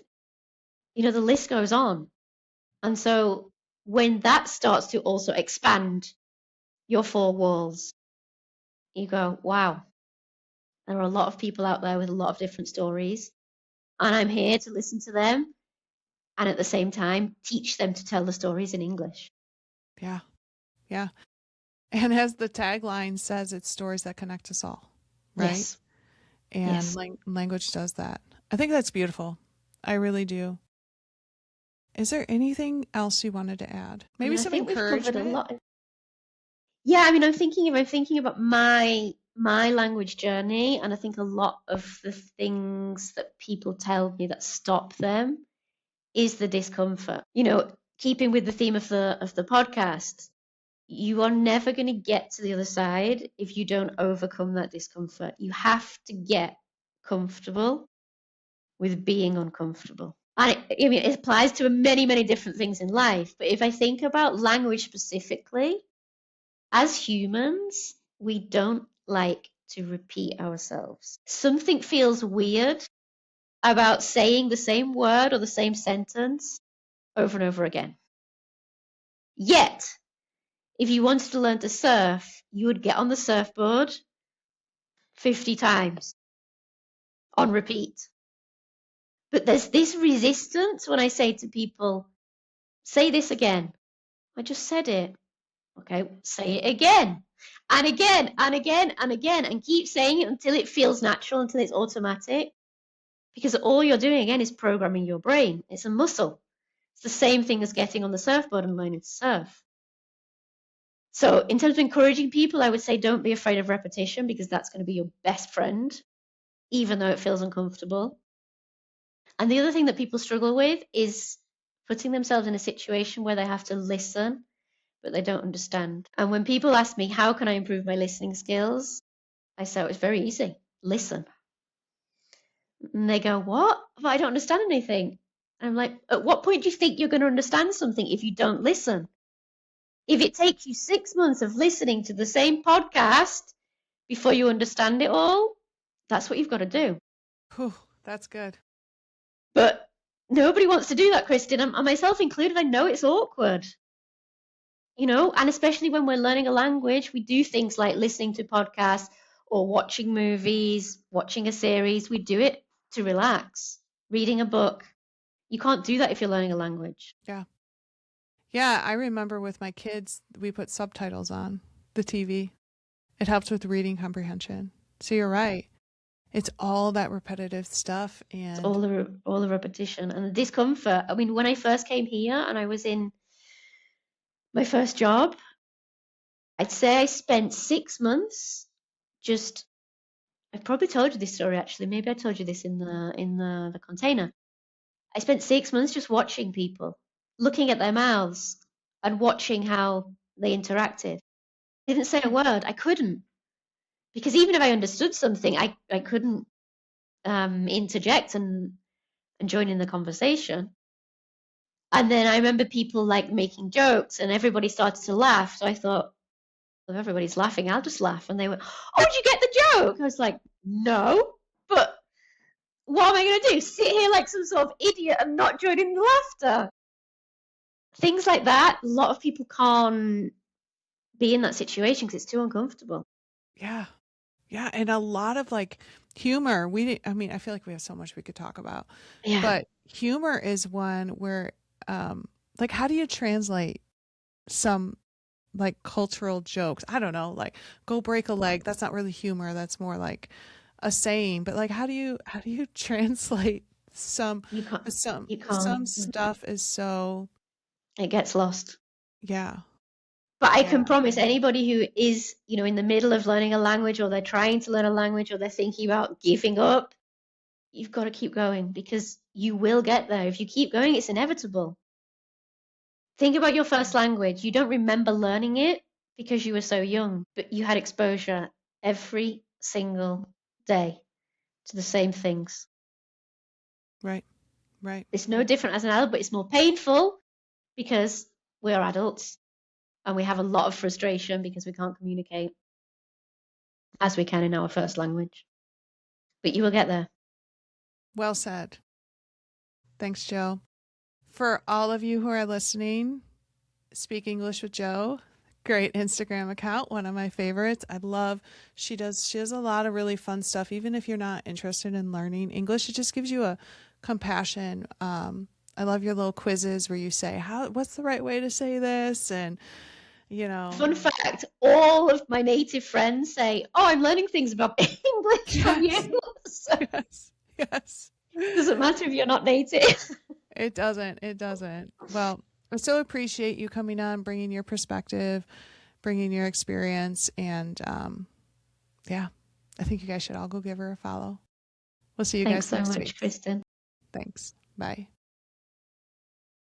S1: The list goes on. And so when that starts to also expand your four walls, you go, wow, there are a lot of people out there with a lot of different stories, and I'm here to listen to them and at the same time teach them to tell the stories in English.
S2: Yeah. Yeah. And as the tagline says, it's stories that connect us all, right?
S1: Yes.
S2: And
S1: Yes.
S2: language does that. I think that's beautiful. I really do. Is there anything else you wanted to add? Maybe some
S1: We've covered a
S2: encouragement?
S1: lot. Yeah, I mean, I'm thinking about my language journey, and I think a lot of the things that people tell me that stop them is the discomfort. Keeping with the theme of the podcast, you are never going to get to the other side if you don't overcome that discomfort. You have to get comfortable with being uncomfortable. And I mean, it applies to many, many different things in life. But if I think about language specifically, as humans, we don't like to repeat ourselves. Something feels weird about saying the same word or the same sentence over and over again. Yet, if you wanted to learn to surf, you would get on the surfboard 50 times on repeat. But there's this resistance when I say to people, say this again. I just said it. Okay, say it again and again and again and again, and keep saying it until it feels natural, until it's automatic. Because all you're doing again is programming your brain. It's a muscle. It's the same thing as getting on the surfboard and learning to surf. So in terms of encouraging people, I would say don't be afraid of repetition, because that's going to be your best friend, even though it feels uncomfortable. And the other thing that people struggle with is putting themselves in a situation where they have to listen, but they don't understand. And when people ask me, how can I improve my listening skills? I say, it's very easy. Listen. And they go, what? But I don't understand anything. And I'm like, at what point do you think you're going to understand something if you don't listen? If it takes you 6 months of listening to the same podcast before you understand it all, that's what you've got to do.
S2: Whew, that's good.
S1: But nobody wants to do that, Kristen, and myself included. I know it's awkward. And especially when we're learning a language, we do things like listening to podcasts or watching movies, watching a series. We do it to relax, reading a book. You can't do that if you're learning a language.
S2: Yeah. Yeah, I remember with my kids, we put subtitles on the TV. It helps with reading comprehension. So you're right. It's all that repetitive stuff, and
S1: It's all the repetition and the discomfort. I mean, when I first came here and I was in my first job, I'd say I spent 6 months just. I've probably told you this story actually. Maybe I told you this in the container. I spent 6 months just watching people, looking at their mouths and watching how they interacted. I didn't say a word. I couldn't. Because even if I understood something, I couldn't interject and join in the conversation. And then I remember people like making jokes and everybody started to laugh. So I thought, well, if everybody's laughing, I'll just laugh. And they went, oh, did you get the joke? I was like, no, but what am I going to do? Sit here like some sort of idiot and not join in the laughter? Things like that. A lot of people can't be in that situation because it's too uncomfortable.
S2: Yeah. Yeah. And a lot of like humor. I mean, I feel like we have so much we could talk about,
S1: Yeah.
S2: but humor is one where, like, how do you translate some like cultural jokes? I don't know, like go break a leg. That's not really humor. That's more like a saying, but like, how do you translate some,
S1: You can't.
S2: some,
S1: You can't.
S2: some stuff is so,
S1: It gets lost.
S2: yeah.
S1: But I can
S2: Yeah.
S1: promise anybody who is, in the middle of learning a language or they're trying to learn a language or they're thinking about giving up, you've got to keep going because you will get there. If you keep going, it's inevitable. Think about your first language. You don't remember learning it because you were so young, but you had exposure every single day to the same things.
S2: Right. Right.
S1: It's no different as an adult, but it's more painful because we're adults and we have a lot of frustration because we can't communicate as we can in our first language. But you will get there.
S2: Well said. Thanks, Joe. For all of you who are listening, Speak English with Joe, great Instagram account, one of my favorites. She does a lot of really fun stuff. Even if you're not interested in learning English, it just gives you a compassion. I love your little quizzes where you say, what's the right way to say this? And,
S1: Fun fact, all of my native friends say, oh, I'm learning things about English from
S2: yes,
S1: you. So
S2: yes, yes.
S1: it doesn't matter if you're not native.
S2: It doesn't. It doesn't. Well, I so appreciate you coming on, bringing your perspective, bringing your experience. And yeah, I think you guys should all go give her a follow. We'll see you
S1: Thanks
S2: guys
S1: so
S2: next
S1: much,
S2: week.
S1: Kristen.
S2: Thanks. Bye.